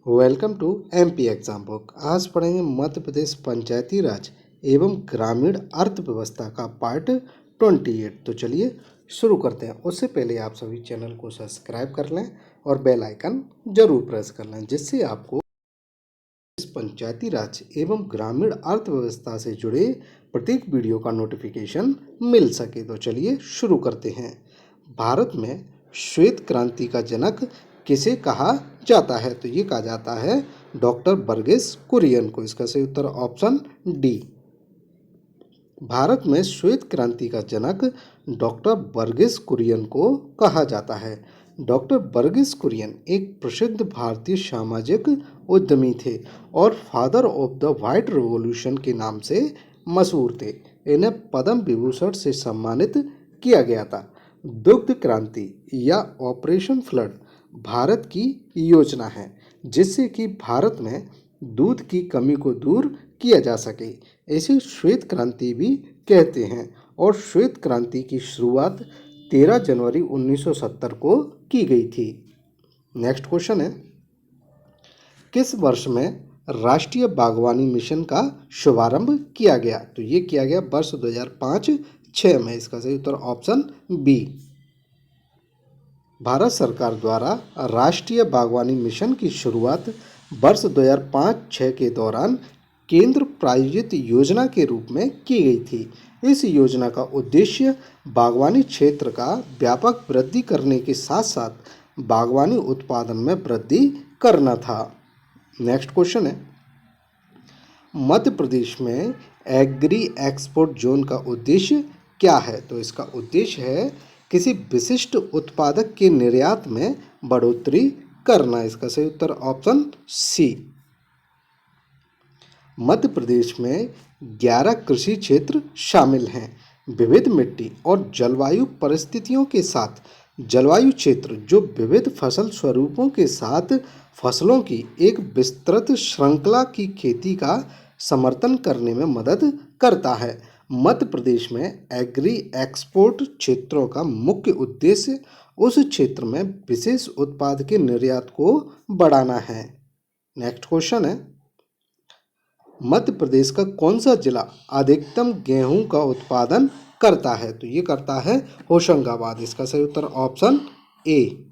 Welcome to MP exam book. आज पढ़ेंगे मध्य प्रदेश पंचायती राज एवं ग्रामीण अर्थव्यवस्था का पार्ट 28। तो चलिए शुरू करते हैं। उससे पहले आप सभी चैनल को सब्सक्राइब कर लें और बेल आइकन जरूर प्रेस कर लें, जिससे आपको इस पंचायती राज एवं ग्रामीण अर्थव्यवस्था से जुड़े प्रत्येक वीडियो का नोटिफिकेशन मिल सके। तो चलिए शुरू करते हैं। भारत में श्वेत क्रांति का जनक किसे कहा जाता है? तो ये कहा जाता है डॉक्टर वर्गीस कुरियन को। इसका सही उत्तर ऑप्शन डी। भारत में श्वेत क्रांति का जनक डॉक्टर वर्गीस कुरियन को कहा जाता है। डॉक्टर वर्गीस कुरियन एक प्रसिद्ध भारतीय सामाजिक उद्यमी थे और father of the white revolution के नाम से मशहूर थे। इन्हें पद्म विभूषण से सम्मानित किया गया था। दुग्ध क्रांति या ऑपरेशन फ्लड भारत की योजना है, जिससे कि भारत में दूध की कमी को दूर किया जा सके। इसे श्वेत क्रांति भी कहते हैं और श्वेत क्रांति की शुरुआत 13 जनवरी 1970 को की गई थी। नेक्स्ट क्वेश्चन है, किस वर्ष में राष्ट्रीय बागवानी मिशन का शुभारंभ किया गया? तो ये किया गया वर्ष 2005-06 में। इसका सही उत्तर ऑप्शन बी। भारत सरकार द्वारा राष्ट्रीय बागवानी मिशन की शुरुआत वर्ष 2005-06 के दौरान केंद्र प्रायोजित योजना के रूप में की गई थी। इस योजना का उद्देश्य बागवानी क्षेत्र का व्यापक वृद्धि करने के साथ साथ बागवानी उत्पादन में वृद्धि करना था। नेक्स्ट क्वेश्चन है, मध्य प्रदेश में एग्री एक्सपोर्ट जोन का उद्देश्य क्या है? तो इसका उद्देश्य है किसी विशिष्ट उत्पादक के निर्यात में बढ़ोतरी करना। इसका सही उत्तर ऑप्शन सी। मध्य प्रदेश में 11 कृषि क्षेत्र शामिल हैं। विविध मिट्टी और जलवायु परिस्थितियों के साथ जलवायु क्षेत्र जो विविध फसल स्वरूपों के साथ फसलों की एक विस्तृत श्रृंखला की खेती का समर्थन करने में मदद करता है। मध्य प्रदेश में एग्री एक्सपोर्ट क्षेत्रों का मुख्य उद्देश्य उस क्षेत्र में विशेष उत्पाद के निर्यात को बढ़ाना है। नेक्स्ट क्वेश्चन है, मध्य प्रदेश का कौन सा जिला अधिकतम गेहूं का उत्पादन करता है? तो ये करता है होशंगाबाद। इसका सही उत्तर ऑप्शन ए।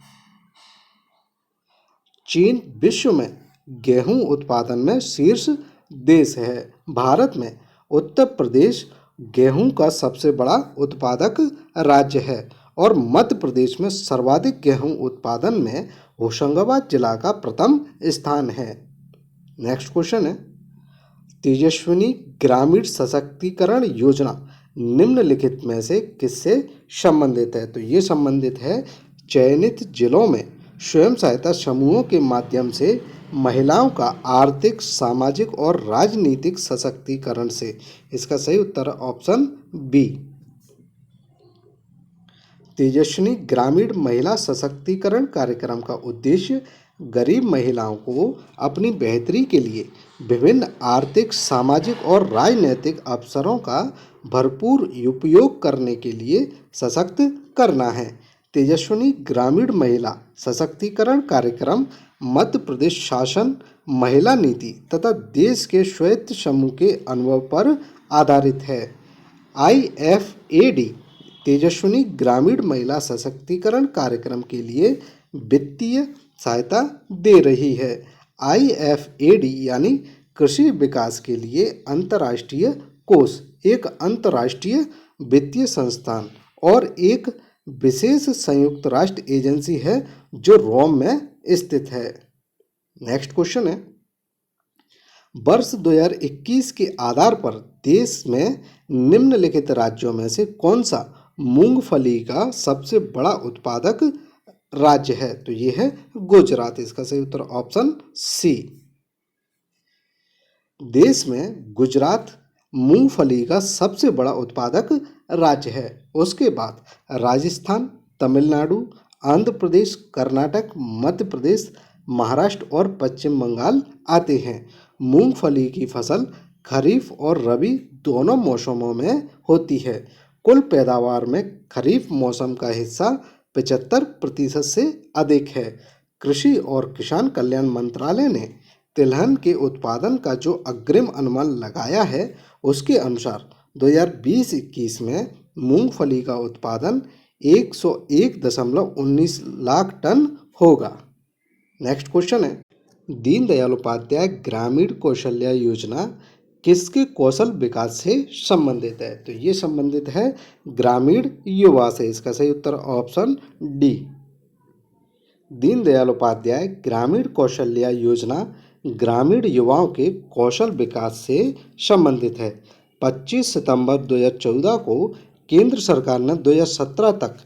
चीन विश्व में गेहूं उत्पादन में शीर्ष देश है। भारत में उत्तर प्रदेश गेहूं का सबसे बड़ा उत्पादक राज्य है और मध्य प्रदेश में सर्वाधिक गेहूं उत्पादन में होशंगाबाद जिला का प्रथम स्थान है। नेक्स्ट क्वेश्चन है, तेजस्विनी ग्रामीण सशक्तिकरण योजना निम्नलिखित में से किससे संबंधित है? तो ये संबंधित है चयनित जिलों में स्वयं सहायता समूहों के माध्यम से महिलाओं का आर्थिक, सामाजिक और राजनीतिक सशक्तिकरण से। इसका सही उत्तर ऑप्शन बी। तेजस्विनी ग्रामीण महिला सशक्तिकरण कार्यक्रम का उद्देश्य गरीब महिलाओं को अपनी बेहतरी के लिए विभिन्न आर्थिक, सामाजिक और राजनीतिक अवसरों का भरपूर उपयोग करने के लिए सशक्त करना है। तेजस्विनी ग्रामीण महिला सशक्तिकरण कार्यक्रम मध्य प्रदेश शासन, महिला नीति तथा देश के स्वायत्त समूह के अनुभव पर आधारित है। IFAD तेजस्विनी ग्रामीण महिला सशक्तिकरण कार्यक्रम के लिए वित्तीय सहायता दे रही है। IFAD यानी कृषि विकास के लिए अंतर्राष्ट्रीय कोष एक अंतर्राष्ट्रीय वित्तीय संस्थान और एक विशेष संयुक्त राष्ट्र एजेंसी है जो रोम में स्थित है। नेक्स्ट क्वेश्चन है, वर्ष 2021 के आधार पर देश में निम्नलिखित राज्यों में से कौन सा मूंगफली का सबसे बड़ा उत्पादक राज्य है? तो ये है गुजरात। इसका सही उत्तर ऑप्शन सी। देश में गुजरात मूंगफली का सबसे बड़ा उत्पादक राज्य है। उसके बाद राजस्थान, तमिलनाडु, आंध्र प्रदेश, कर्नाटक, मध्य प्रदेश, महाराष्ट्र और पश्चिम बंगाल आते हैं। मूंगफली की फसल खरीफ और रबी दोनों मौसमों में होती है। कुल पैदावार में खरीफ मौसम का हिस्सा 75% से अधिक है। कृषि और किसान कल्याण मंत्रालय ने तिलहन के उत्पादन का जो अग्रिम अनुमान लगाया है, उसके अनुसार 2020-21 में मूंगफली का उत्पादन 101.19 लाख टन होगा। नेक्स्ट क्वेश्चन है, दीनदयाल उपाध्याय ग्रामीण कौशल्या योजना किसके कौशल विकास से संबंधित है? तो ये संबंधित है ग्रामीण युवा से। इसका सही उत्तर ऑप्शन डी। दीनदयाल उपाध्याय ग्रामीण कौशल्या योजना ग्रामीण युवाओं के कौशल विकास से संबंधित है। 25 सितंबर 2014 को केंद्र सरकार ने 2017 तक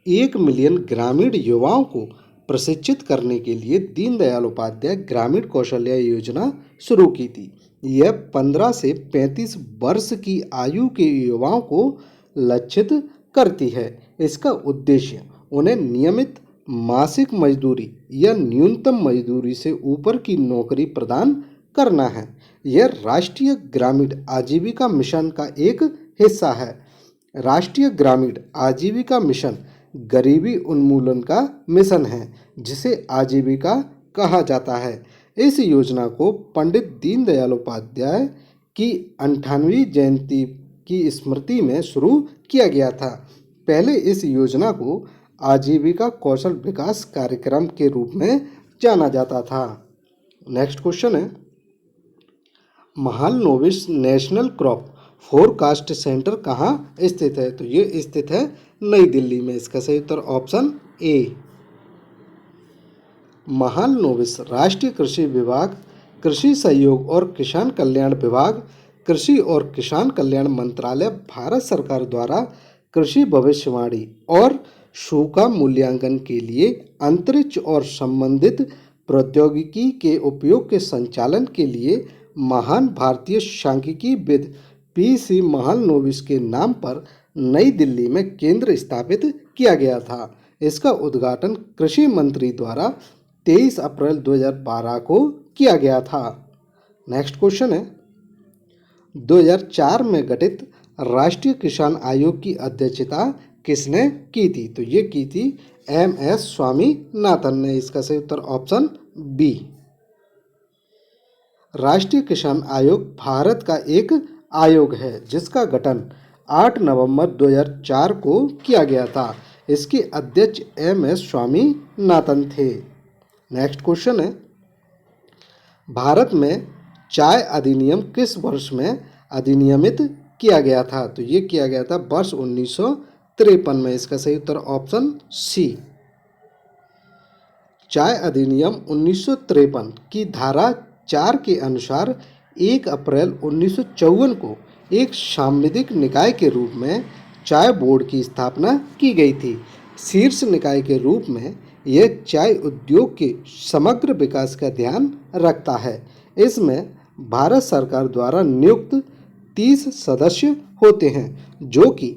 1 मिलियन ग्रामीण युवाओं को प्रशिक्षित करने के लिए दीनदयाल उपाध्याय ग्रामीण कौशल्या योजना शुरू की थी। यह 15 से 35 वर्ष की आयु के युवाओं को लक्षित करती है। इसका उद्देश्य उन्हें नियमित मासिक मजदूरी या न्यूनतम मजदूरी से ऊपर की नौकरी प्रदान करना है। यह राष्ट्रीय ग्रामीण आजीविका मिशन का एक हिस्सा है। राष्ट्रीय ग्रामीण आजीविका मिशन गरीबी उन्मूलन का मिशन है, जिसे आजीविका कहा जाता है। इस योजना को पंडित दीनदयाल उपाध्याय की 98वीं जयंती की स्मृति में शुरू किया गया था। पहले इस योजना को आजीविका कौशल विकास कार्यक्रम के रूप में जाना जाता था। नेक्स्ट क्वेश्चन है, Mahalanobis national crop forecast centre कहाँ स्थित है? तो ये स्थित है नई दिल्ली में। इसका सही उत्तर ऑप्शन ए। महालनोबिस राष्ट्रीय कृषि विभाग, कृषि सहयोग और किसान कल्याण विभाग, कृषि और किसान कल्याण मंत्रालय भारत सरकार द्वारा कृषि भविष्यवाणी और सूखा मूल्यांकन के लिए अंतरिक्ष और संबंधित प्रौद्योगिकी के उपयोग के संचालन के लिए महान भारतीय सांख्यिकीविद पी.सी. महालनोबिस के नाम पर नई दिल्ली में केंद्र स्थापित किया गया था। इसका उद्घाटन कृषि मंत्री द्वारा 23 अप्रैल 2012 को किया गया था। नेक्स्ट क्वेश्चन है, 2004 में गठित राष्ट्रीय किसान आयोग की अध्यक्षता किसने की थी? तो ये की थी M.S. स्वामीनाथन ने। इसका सही उत्तर ऑप्शन बी। राष्ट्रीय किसान आयोग भारत का एक आयोग है जिसका गठन 8 नवंबर 2004 को किया गया था। इसके अध्यक्ष M.S. स्वामीनाथन थे। नेक्स्ट क्वेश्चन है, भारत में चाय अधिनियम किस वर्ष में अधिनियमित किया गया था? तो ये किया गया था वर्ष 1953 में। इसका सही उत्तर ऑप्शन सी। चाय अधिनियम 1953 की धारा 4 के अनुसार 1 अप्रैल 1954 को एक सांविधिक निकाय के रूप में चाय बोर्ड की स्थापना की गई थी। शीर्ष निकाय के रूप में यह चाय उद्योग के समग्र विकास का ध्यान रखता है। इसमें भारत सरकार द्वारा नियुक्त 30 सदस्य होते हैं जो कि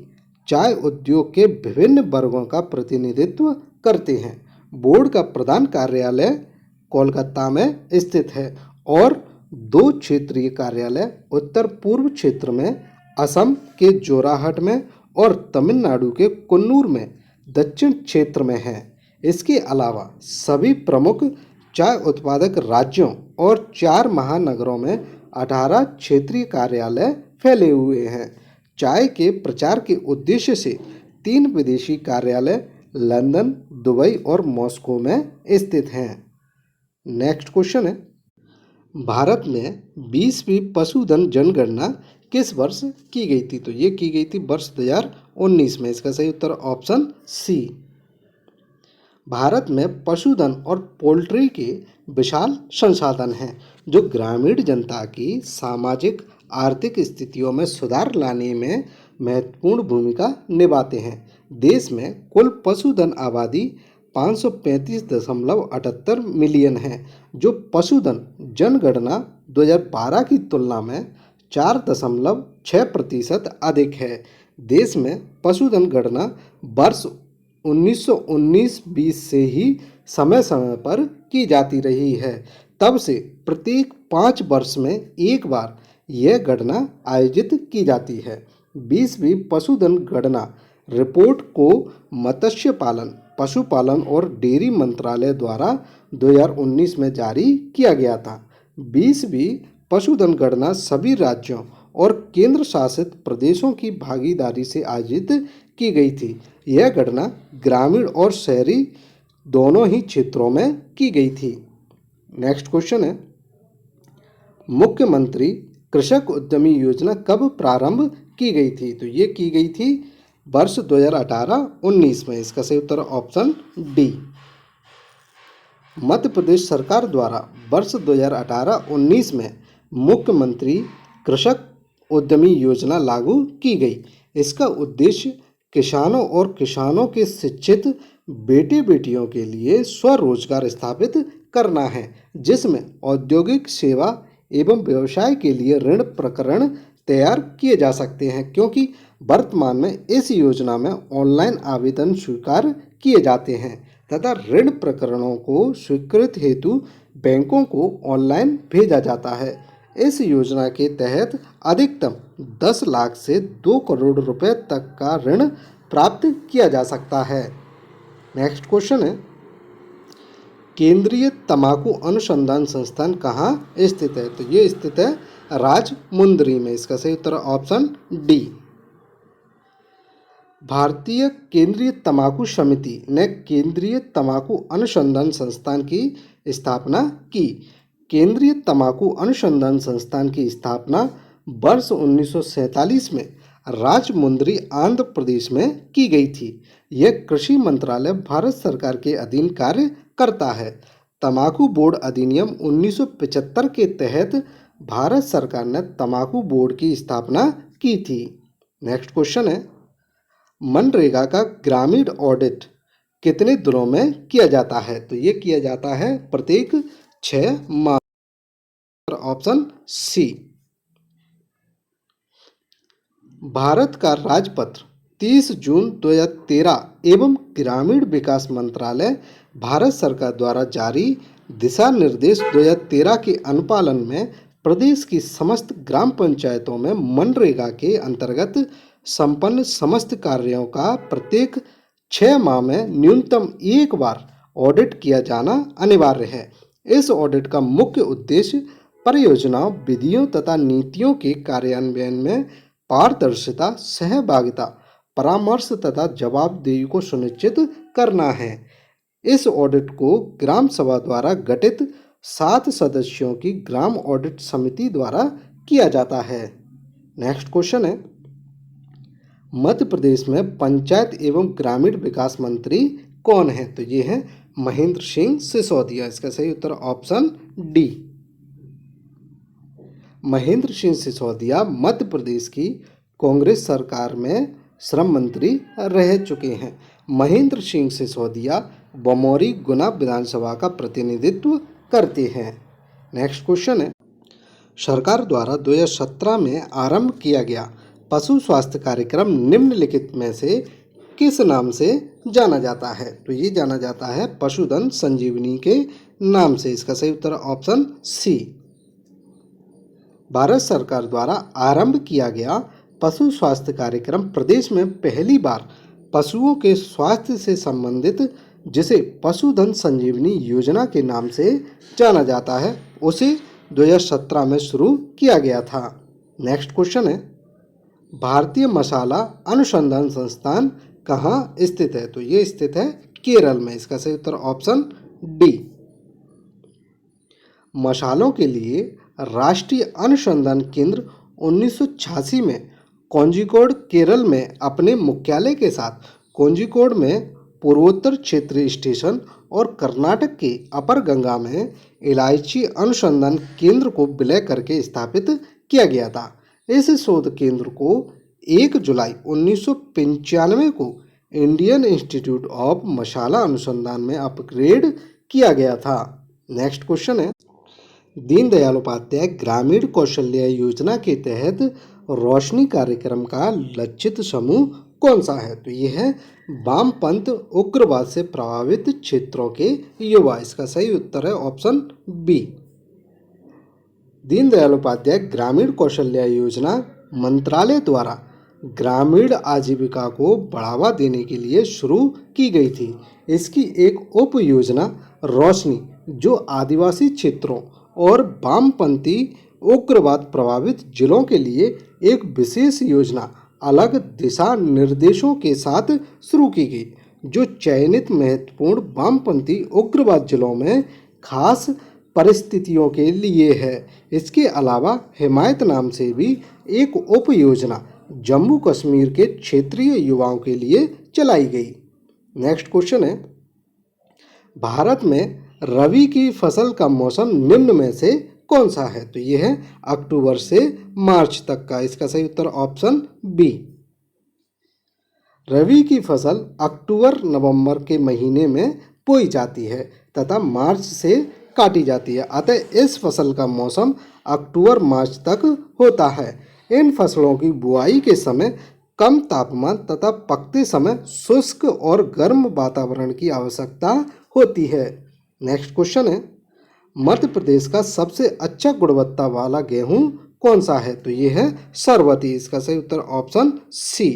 चाय उद्योग के विभिन्न वर्गों का प्रतिनिधित्व करते हैं। बोर्ड का प्रधान कार्यालय कोलकाता में स्थित है और 2 क्षेत्रीय कार्यालय उत्तर पूर्व क्षेत्र में असम के जोराहट में और तमिलनाडु के कुन्नूर में दक्षिण क्षेत्र में है। इसके अलावा सभी प्रमुख चाय उत्पादक राज्यों और 4 महानगरों में 18 क्षेत्रीय कार्यालय फैले हुए हैं। चाय के प्रचार के उद्देश्य से 3 विदेशी कार्यालय लंदन, दुबई और मॉस्को में स्थित हैं। नेक्स्ट क्वेश्चन है, भारत में 20वीं पशुधन जनगणना किस वर्ष की गई थी? तो ये की गई थी वर्ष 2019 में। इसका सही उत्तर ऑप्शन सी। भारत में पशुधन और पोल्ट्री के विशाल संसाधन हैं जो ग्रामीण जनता की सामाजिक आर्थिक स्थितियों में सुधार लाने में महत्वपूर्ण भूमिका निभाते हैं। देश में कुल पशुधन आबादी 535.78 मिलियन है, जो पशुधन जनगणना 2012 की तुलना में 4.6% अधिक है। देश में पशुधन गणना वर्ष 1919-20 से ही समय समय पर की जाती रही है। तब से प्रत्येक 5 वर्ष में एक बार यह गणना आयोजित की जाती है। 20वीं पशुधन गणना रिपोर्ट को मत्स्य पालन, पशुपालन और डेयरी मंत्रालय द्वारा 2019 में जारी किया गया था। 20वीं पशुधन गणना सभी राज्यों और केंद्र शासित प्रदेशों की भागीदारी से आयोजित की गई थी। यह गणना ग्रामीण और शहरी दोनों ही क्षेत्रों में की गई थी। नेक्स्ट क्वेश्चन है, मुख्यमंत्री कृषक उद्यमी योजना कब प्रारंभ की गई थी? तो ये की गई थी वर्ष 2018-19 में। इसका सही उत्तर ऑप्शन डी। मध्य प्रदेश सरकार द्वारा वर्ष 2018-19 में मुख्यमंत्री कृषक उद्यमी योजना लागू की गई। इसका उद्देश्य किसानों के शिक्षित बेटे बेटियों के लिए स्वरोजगार स्थापित करना है, जिसमें औद्योगिक, सेवा एवं व्यवसाय के लिए ऋण प्रकरण तैयार किए जा सकते हैं, क्योंकि वर्तमान में इस योजना में ऑनलाइन आवेदन स्वीकार किए जाते हैं तथा ऋण प्रकरणों को स्वीकृत हेतु बैंकों को ऑनलाइन भेजा जाता है। इस योजना के तहत अधिकतम 10 लाख से 2 करोड़ रुपए तक का ऋण प्राप्त किया जा सकता है। नेक्स्ट क्वेश्चन है, केंद्रीय तंबाकू अनुसंधान संस्थान कहाँ स्थित है? तो ये स्थित है राजमुंदरी में। इसका सही उत्तर ऑप्शन डी। भारतीय केंद्रीय तंबाकू समिति ने केंद्रीय तंबाकू अनुसंधान संस्थान की स्थापना की। केंद्रीय तंबाकू अनुसंधान संस्थान की स्थापना वर्ष 1947 में राजमुंदरी, आंध्र प्रदेश में की गई थी। यह कृषि मंत्रालय, भारत सरकार के अधीन कार्य करता है। तंबाकू बोर्ड अधिनियम 1975 के तहत भारत सरकार ने तंबाकू बोर्ड की स्थापना की थी। नेक्स्ट क्वेश्चन है, मनरेगा का ग्रामीण ऑडिट कितने दिनों में किया जाता है? तो ये किया जाता है प्रत्येक 6 माह। Option C. भारत का राजपत्र 30 जून 2013 एवं ग्रामीण विकास मंत्रालय, भारत सरकार द्वारा जारी दिशा निर्देश 2013 के अनुपालन में प्रदेश की समस्त ग्राम पंचायतों में मनरेगा के अंतर्गत संपन्न समस्त कार्यों का प्रत्येक 6 माह में न्यूनतम एक बार ऑडिट किया जाना अनिवार्य है। इस ऑडिट का मुख्य उद्देश्य परियोजनाओं, विधियों तथा नीतियों के कार्यान्वयन में पारदर्शिता, सहभागिता, परामर्श तथा जवाबदेही को सुनिश्चित करना है। इस ऑडिट को ग्राम सभा द्वारा गठित 7 सदस्यों की ग्राम ऑडिट समिति द्वारा किया जाता है। नेक्स्ट क्वेश्चन है, मध्य प्रदेश में पंचायत एवं ग्रामीण विकास मंत्री कौन है? तो ये है महेंद्र सिंह सिसोदिया। इसका सही उत्तर ऑप्शन डी। महेंद्र सिंह सिसोदिया मध्य प्रदेश की कांग्रेस सरकार में श्रम मंत्री रह चुके हैं। महेंद्र सिंह सिसोदिया बमौरी, गुना विधानसभा का प्रतिनिधित्व करते हैं। नेक्स्ट क्वेश्चन है, सरकार द्वारा 2017 में आरंभ किया गया पशु स्वास्थ्य कार्यक्रम निम्नलिखित में से किस नाम से जाना जाता है? तो ये जाना जाता है पशुधन संजीवनी के नाम से। इसका सही उत्तर ऑप्शन सी। भारत सरकार द्वारा आरंभ किया गया पशु स्वास्थ्य कार्यक्रम प्रदेश में पहली बार पशुओं के स्वास्थ्य से संबंधित, जिसे पशुधन संजीवनी योजना के नाम से जाना जाता है, उसे 2017 में शुरू किया गया था। नेक्स्ट क्वेश्चन है, भारतीय मसाला अनुसंधान संस्थान कहाँ स्थित है? तो ये स्थित है केरल में। इसका सही उत्तर ऑप्शन डी। मसालों के लिए राष्ट्रीय अनुसंधान केंद्र 1986 में कोझिकोड, केरल में अपने मुख्यालय के साथ कोझिकोड में पूर्वोत्तर क्षेत्रीय स्टेशन और कर्नाटक के अपर गंगा में इलायची अनुसंधान केंद्र को विलय करके स्थापित किया गया था। इस शोध केंद्र को 1 जुलाई 1995 को इंडियन इंस्टीट्यूट ऑफ मसाला अनुसंधान में अपग्रेड किया गया था। नेक्स्ट क्वेश्चन है, दीनदयाल उपाध्याय ग्रामीण कौशल्य योजना के तहत रोशनी कार्यक्रम का लक्षित समूह कौन सा है? तो ये है वामपंथ उग्रवाद से प्रभावित क्षेत्रों के युवा। इसका सही उत्तर है ऑप्शन बी। दीनदयाल उपाध्याय ग्रामीण कौशल्य योजना मंत्रालय द्वारा ग्रामीण आजीविका को बढ़ावा देने के लिए शुरू की गई थी। इसकी एक उप योजना रोशनी, जो आदिवासी क्षेत्रों और वामपंथी उग्रवाद प्रभावित जिलों के लिए एक विशेष योजना अलग दिशा निर्देशों के साथ शुरू की गई, जो चयनित महत्वपूर्ण वामपंथी उग्रवाद जिलों में खास परिस्थितियों के लिए है। इसके अलावा हिमायत नाम से भी एक उप योजना जम्मू कश्मीर के क्षेत्रीय युवाओं के लिए चलाई गई। नेक्स्ट क्वेश्चन है, भारत में रबी की फसल का मौसम निम्न में से कौन सा है? तो ये है अक्टूबर से मार्च तक का। इसका सही उत्तर ऑप्शन बी। रबी की फसल अक्टूबर नवंबर के महीने में बोई जाती है तथा मार्च से काटी जाती है। अतः इस फसल का मौसम अक्टूबर मार्च तक होता है। इन फसलों की बुआई के समय कम तापमान तथा पकते समय शुष्क और गर्म वातावरण की आवश्यकता होती है। नेक्स्ट क्वेश्चन है, मध्य प्रदेश का सबसे अच्छा गुणवत्ता वाला गेहूं कौन सा है? तो ये है सरबती। इसका सही उत्तर ऑप्शन सी।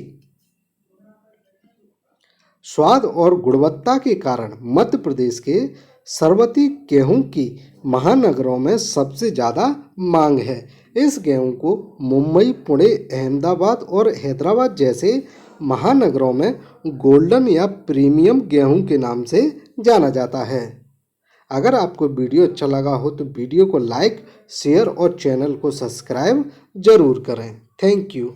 स्वाद और गुणवत्ता के कारण मध्य प्रदेश के सरबती गेहूं की महानगरों में सबसे ज़्यादा मांग है। इस गेहूं को मुंबई, पुणे, अहमदाबाद और हैदराबाद जैसे महानगरों में गोल्डन या प्रीमियम गेहूं के नाम से जाना जाता है। अगर आपको वीडियो अच्छा लगा हो तो वीडियो को लाइक, शेयर और चैनल को सब्सक्राइब जरूर करें। Thank you.